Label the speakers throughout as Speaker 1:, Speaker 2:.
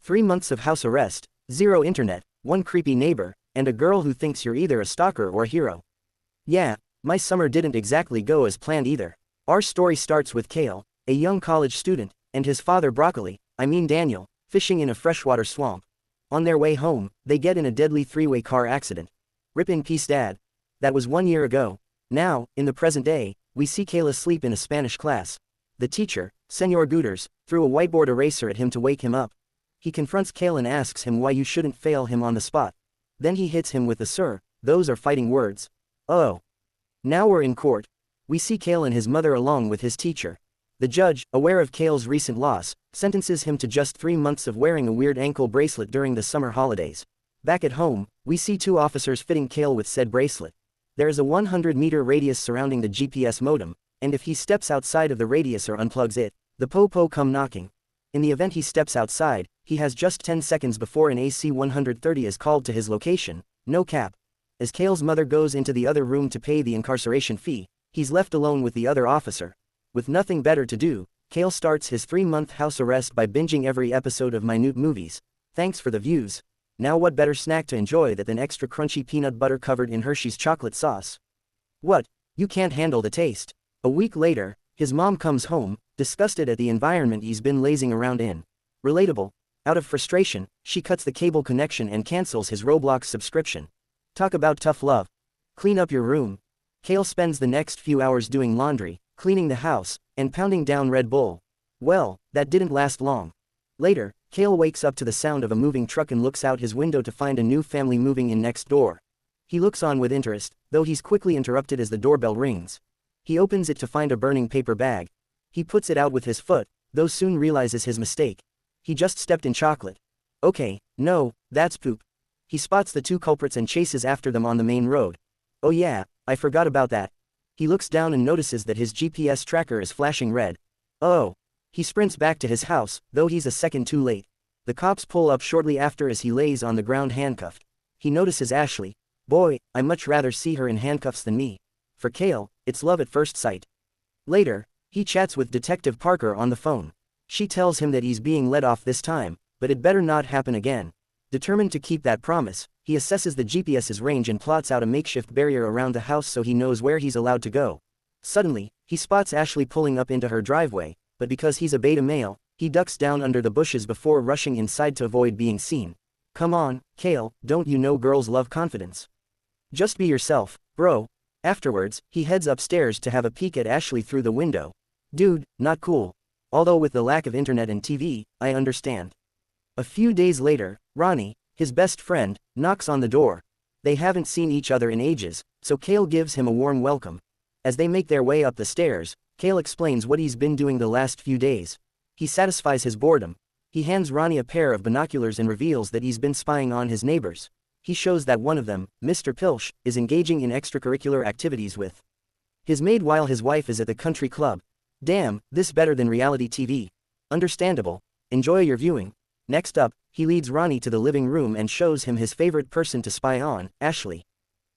Speaker 1: 3 months of house arrest, 0 internet, 1 creepy neighbor, and a girl who thinks you're either a stalker or a hero. Yeah, my summer didn't exactly go as planned either. Our story starts with Kale, a young college student, and his father Daniel, fishing in a freshwater swamp. On their way home, they get in a deadly 3-way car accident. Rip in peace, Dad. That was 1 year ago. Now, in the present day, we see Kale asleep in a Spanish class. The teacher, Senor Gooders, threw a whiteboard eraser at him to wake him up. He confronts Kale and asks him why you shouldn't fail him on the spot. Then he hits him with the "sir, those are fighting words." Oh. Now we're in court. We see Kale and his mother along with his teacher. The judge, aware of Kale's recent loss, sentences him to just 3 months of wearing a weird ankle bracelet during the summer holidays. Back at home, we see 2 officers fitting Kale with said bracelet. There is a 100-meter radius surrounding the GPS modem, and if he steps outside of the radius or unplugs it, the po-po come knocking. In the event he steps outside, he has just 10 seconds before an AC 130 is called to his location, no cap. As Kale's mother goes into the other room to pay the incarceration fee, he's left alone with the other officer. With nothing better to do, Kale starts his 3-month house arrest by binging every episode of Minute Movies. Thanks for the views. Now what better snack to enjoy than extra crunchy peanut butter covered in Hershey's chocolate sauce? What? You can't handle the taste. A week later, his mom comes home, disgusted at the environment he's been lazing around in. Relatable. Out of frustration, she cuts the cable connection and cancels his Roblox subscription. Talk about tough love. Clean up your room. Kale spends the next few hours doing laundry, cleaning the house, and pounding down Red Bull. Well, that didn't last long. Later, Kale wakes up to the sound of a moving truck and looks out his window to find a new family moving in next door. He looks on with interest, though he's quickly interrupted as the doorbell rings. He opens it to find a burning paper bag. He puts it out with his foot, though soon realizes his mistake. He just stepped in chocolate. Okay, no, that's poop. He spots the 2 culprits and chases after them on the main road. Oh yeah, I forgot about that. He looks down and notices that his GPS tracker is flashing red. Oh. He sprints back to his house, though he's a second too late. The cops pull up shortly after as he lays on the ground handcuffed. He notices Ashley. Boy, I'd much rather see her in handcuffs than me. For Kale, it's love at first sight. Later, he chats with Detective Parker on the phone. She tells him that he's being let off this time, but it better not happen again. Determined to keep that promise, he assesses the GPS's range and plots out a makeshift barrier around the house so he knows where he's allowed to go. Suddenly, he spots Ashley pulling up into her driveway, but because he's a beta male, he ducks down under the bushes before rushing inside to avoid being seen. Come on, Kale, don't you know girls love confidence? Just be yourself, bro. Afterwards, he heads upstairs to have a peek at Ashley through the window. Dude, not cool. Although with the lack of internet and TV, I understand. A few days later, Ronnie, his best friend, knocks on the door. They haven't seen each other in ages, so Kale gives him a warm welcome. As they make their way up the stairs, Kale explains what he's been doing the last few days. He satisfies his boredom. He hands Ronnie a pair of binoculars and reveals that he's been spying on his neighbors. He shows that one of them, Mr. Pilch, is engaging in extracurricular activities with his maid while his wife is at the country club. Damn, this better than reality TV. Understandable. Enjoy your viewing. Next up, he leads Ronnie to the living room and shows him his favorite person to spy on, Ashley.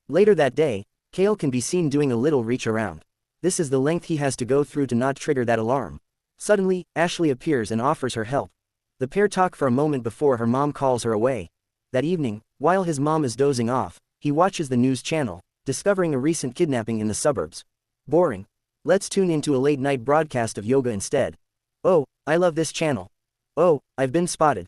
Speaker 1: Later that day, Kale can be seen doing a little reach around. This is the length he has to go through to not trigger that alarm. Suddenly, Ashley appears and offers her help. The pair talk for a moment before her mom calls her away. That evening, while his mom is dozing off, he watches the news channel, discovering a recent kidnapping in the suburbs. Boring. Let's tune into a late-night broadcast of yoga instead. Oh, I love this channel. Oh, I've been spotted.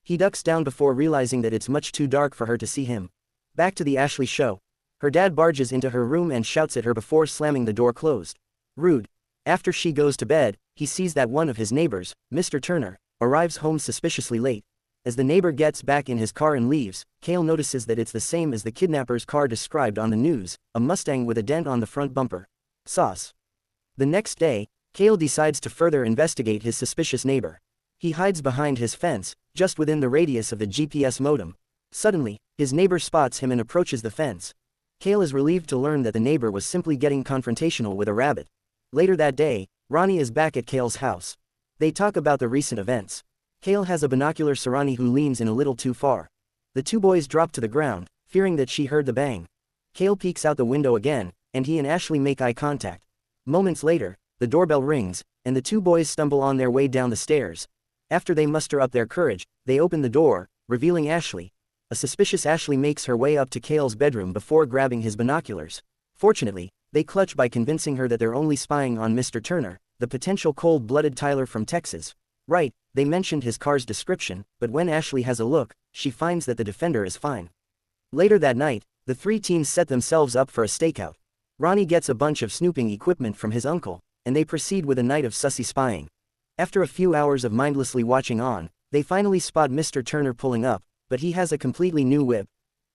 Speaker 1: He ducks down before realizing that it's much too dark for her to see him. Back to the Ashley show. Her dad barges into her room and shouts at her before slamming the door closed. Rude. After she goes to bed, he sees that one of his neighbors, Mr. Turner, arrives home suspiciously late. As the neighbor gets back in his car and leaves, Kale notices that it's the same as the kidnapper's car described on the news, a Mustang with a dent on the front bumper. Sauce. The next day, Kale decides to further investigate his suspicious neighbor. He hides behind his fence, just within the radius of the GPS modem. Suddenly, his neighbor spots him and approaches the fence. Kale is relieved to learn that the neighbor was simply getting confrontational with a rabbit. Later that day, Ronnie is back at Kale's house. They talk about the recent events. Kale has a binocular to Ronnie who leans in a little too far. The 2 boys drop to the ground, fearing that she heard the bang. Kale peeks out the window again, and he and Ashley make eye contact. Moments later, the doorbell rings, and the 2 boys stumble on their way down the stairs. After they muster up their courage, they open the door, revealing Ashley. A suspicious Ashley makes her way up to Cale's bedroom before grabbing his binoculars. Fortunately, they clutch by convincing her that they're only spying on Mr. Turner, the potential cold-blooded Tyler from Texas. Right, they mentioned his car's description, but when Ashley has a look, she finds that the defender is fine. Later that night, the three teens set themselves up for a stakeout. Ronnie gets a bunch of snooping equipment from his uncle, and they proceed with a night of sussy spying. After a few hours of mindlessly watching on, they finally spot Mr. Turner pulling up, but he has a completely new whip.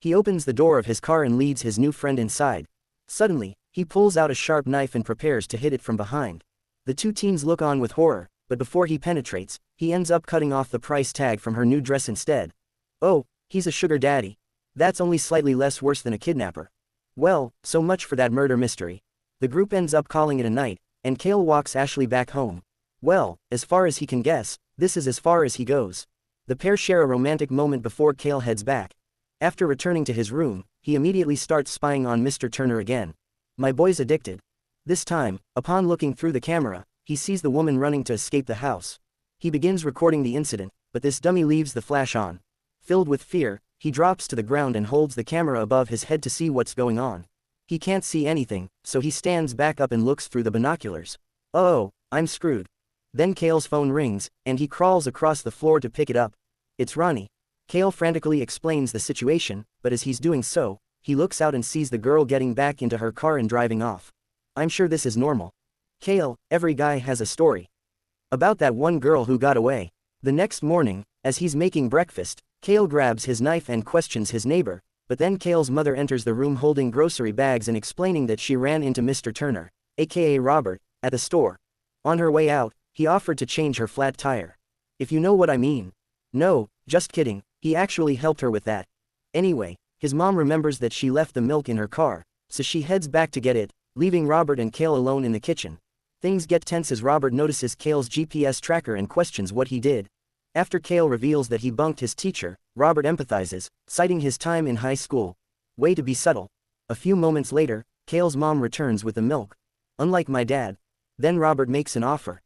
Speaker 1: He opens the door of his car and leads his new friend inside. Suddenly, he pulls out a sharp knife and prepares to hit it from behind. The two teens look on with horror, but before he penetrates, he ends up cutting off the price tag from her new dress instead. Oh, he's a sugar daddy. That's only slightly less worse than a kidnapper. Well, so much for that murder mystery. The group ends up calling it a night, and Cale walks Ashley back home. Well, as far as he can guess, this is as far as he goes. The pair share a romantic moment before Cale heads back. After returning to his room, he immediately starts spying on Mr. Turner again. My boy's addicted. This time, upon looking through the camera, he sees the woman running to escape the house. He begins recording the incident, but this dummy leaves the flash on. Filled with fear, he drops to the ground and holds the camera above his head to see what's going on. He can't see anything, so he stands back up and looks through the binoculars. Oh, I'm screwed. Then Cale's phone rings, and he crawls across the floor to pick it up. It's Ronnie. Cale frantically explains the situation, but as he's doing so, he looks out and sees the girl getting back into her car and driving off. I'm sure this is normal. Cale, every guy has a story. About that one girl who got away. The next morning, as he's making breakfast, Cale grabs his knife and questions his neighbor, but then Cale's mother enters the room holding grocery bags and explaining that she ran into Mr. Turner, aka Robert, at the store. On her way out, he offered to change her flat tire. If you know what I mean. No, just kidding, he actually helped her with that. Anyway, his mom remembers that she left the milk in her car, so she heads back to get it, leaving Robert and Cale alone in the kitchen. Things get tense as Robert notices Cale's GPS tracker and questions what he did. After Cale reveals that he bunked his teacher, Robert empathizes, citing his time in high school. Way to be subtle. A few moments later, Cale's mom returns with the milk. Unlike my dad. Then Robert makes an offer.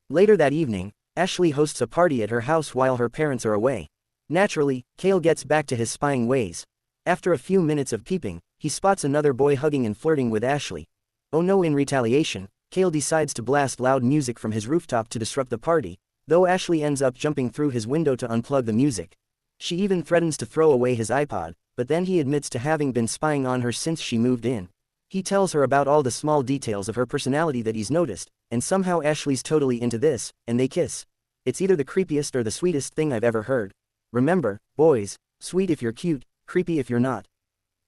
Speaker 1: Later that evening, Ashley hosts a party at her house while her parents are away. Naturally, Cale gets back to his spying ways. After a few minutes of peeping, he spots another boy hugging and flirting with Ashley. Oh no, in retaliation, Cale decides to blast loud music from his rooftop to disrupt the party, though Ashley ends up jumping through his window to unplug the music. She even threatens to throw away his iPod, but then he admits to having been spying on her since she moved in. He tells her about all the small details of her personality that he's noticed, and somehow Ashley's totally into this, and they kiss. It's either the creepiest or the sweetest thing I've ever heard. Remember, boys, sweet if you're cute, creepy if you're not.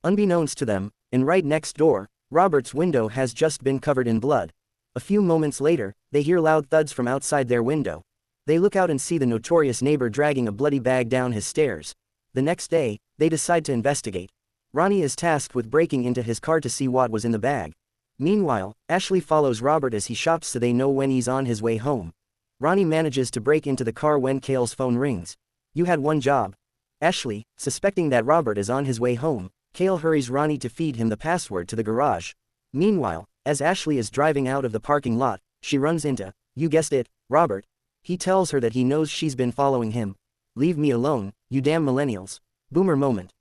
Speaker 1: Unbeknownst to them, and right next door, Robert's window has just been covered in blood. A few moments later, they hear loud thuds from outside their window. They look out and see the notorious neighbor dragging a bloody bag down his stairs. The next day, they decide to investigate. Ronnie is tasked with breaking into his car to see what was in the bag. Meanwhile, Ashley follows Robert as he shops so they know when he's on his way home. Ronnie manages to break into the car when Cale's phone rings. You had one job. Ashley, suspecting that Robert is on his way home, Cale hurries Ronnie to feed him the password to the garage. Meanwhile, as Ashley is driving out of the parking lot, she runs into, you guessed it, Robert. He tells her that he knows she's been following him. Leave me alone, you damn millennials. Boomer moment.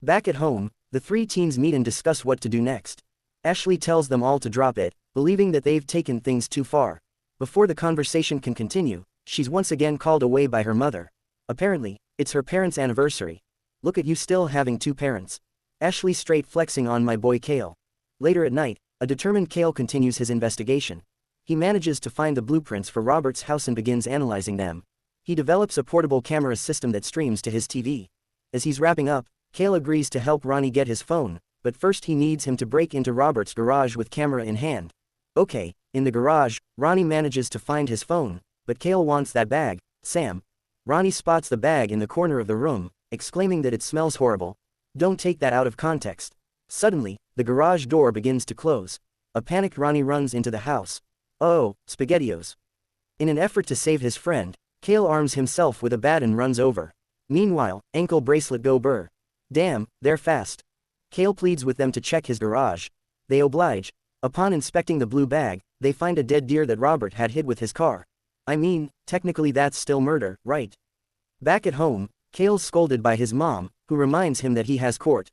Speaker 1: Back at home, the three teens meet and discuss what to do next. Ashley tells them all to drop it, believing that they've taken things too far. Before the conversation can continue, she's once again called away by her mother. Apparently, it's her parents' anniversary. Look at you still having two parents. Ashley straight flexing on my boy Cale. Later at night, a determined Cale continues his investigation. He manages to find the blueprints for Robert's house and begins analyzing them. He develops a portable camera system that streams to his TV. As he's wrapping up, Cale agrees to help Ronnie get his phone, but first he needs him to break into Robert's garage with camera in hand. Okay, in the garage, Ronnie manages to find his phone, but Cale wants that bag, Sam. Ronnie spots the bag in the corner of the room, exclaiming that it smells horrible. Don't take that out of context. Suddenly, the garage door begins to close. A panicked Ronnie runs into the house. Oh, SpaghettiOs. In an effort to save his friend, Cale arms himself with a bat and runs over. Meanwhile, ankle bracelet go burr. Damn, they're fast. Cale pleads with them to check his garage. They oblige. Upon inspecting the blue bag, they find a dead deer that Robert had hid with his car. I mean, technically that's still murder, right? Back at home, Kale's scolded by his mom, who reminds him that he has court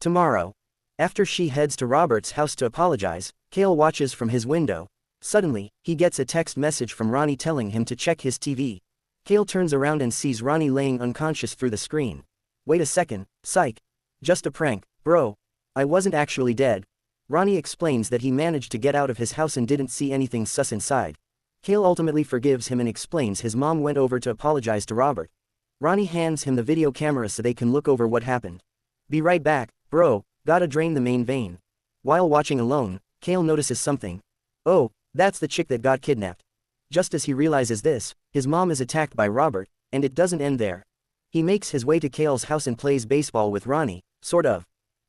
Speaker 1: tomorrow. After she heads to Robert's house to apologize, Kale watches from his window. Suddenly, he gets a text message from Ronnie telling him to check his TV. Kale turns around and sees Ronnie laying unconscious through the screen. Wait a second, psych. Just a prank, bro. I wasn't actually dead. Ronnie explains that he managed to get out of his house and didn't see anything sus inside. Kale ultimately forgives him and explains his mom went over to apologize to Robert. Ronnie hands him the video camera so they can look over what happened. Be right back, bro, gotta drain the main vein. While watching alone, Kale notices something. Oh, that's the chick that got kidnapped. Just as he realizes this, his mom is attacked by Robert, and it doesn't end there. He makes his way to Kale's house and plays baseball with Ronnie, sort of.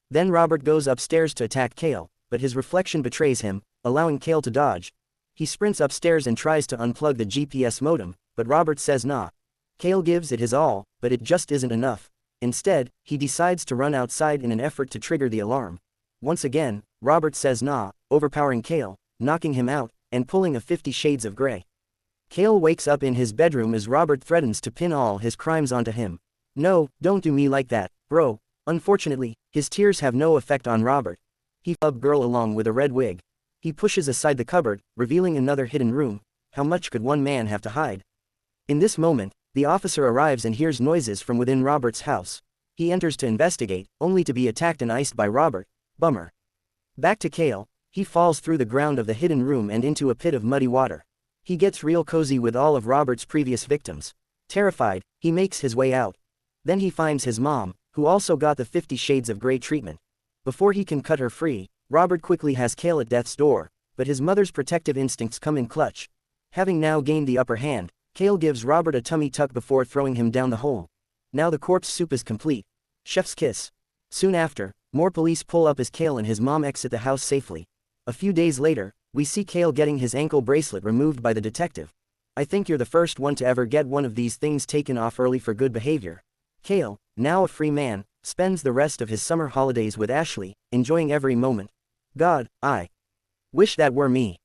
Speaker 1: Then Robert goes upstairs to attack Kale, but his reflection betrays him, allowing Kale to dodge. He sprints upstairs and tries to unplug the GPS modem, but Robert says nah. Kale gives it his all, but it just isn't enough. Instead, he decides to run outside in an effort to trigger the alarm. Once again, Robert says nah, overpowering Kale, knocking him out, and pulling a 50 Shades of Grey. Kale wakes up in his bedroom as Robert threatens to pin all his crimes onto him. No, don't do me like that, bro. Unfortunately, his tears have no effect on Robert. He f***ed girl along with a red wig. He pushes aside the cupboard, revealing another hidden room. How much could one man have to hide? In this moment, the officer arrives and hears noises from within Robert's house. He enters to investigate, only to be attacked and iced by Robert. Bummer. Back to Kale, he falls through the ground of the hidden room and into a pit of muddy water. He gets real cozy with all of Robert's previous victims. Terrified, he makes his way out. Then he finds his mom, who also got the 50 Shades of Grey treatment. Before he can cut her free, Robert quickly has Kale at death's door, but his mother's protective instincts come in clutch. Having now gained the upper hand, Kale gives Robert a tummy tuck before throwing him down the hole. Now the corpse soup is complete. Chef's kiss. Soon after, more police pull up as Kale and his mom exit the house safely. A few days later, we see Kale getting his ankle bracelet removed by the detective. I think you're the first one to ever get one of these things taken off early for good behavior. Kale, now a free man, spends the rest of his summer holidays with Ashley, enjoying every moment. God, I wish that were me.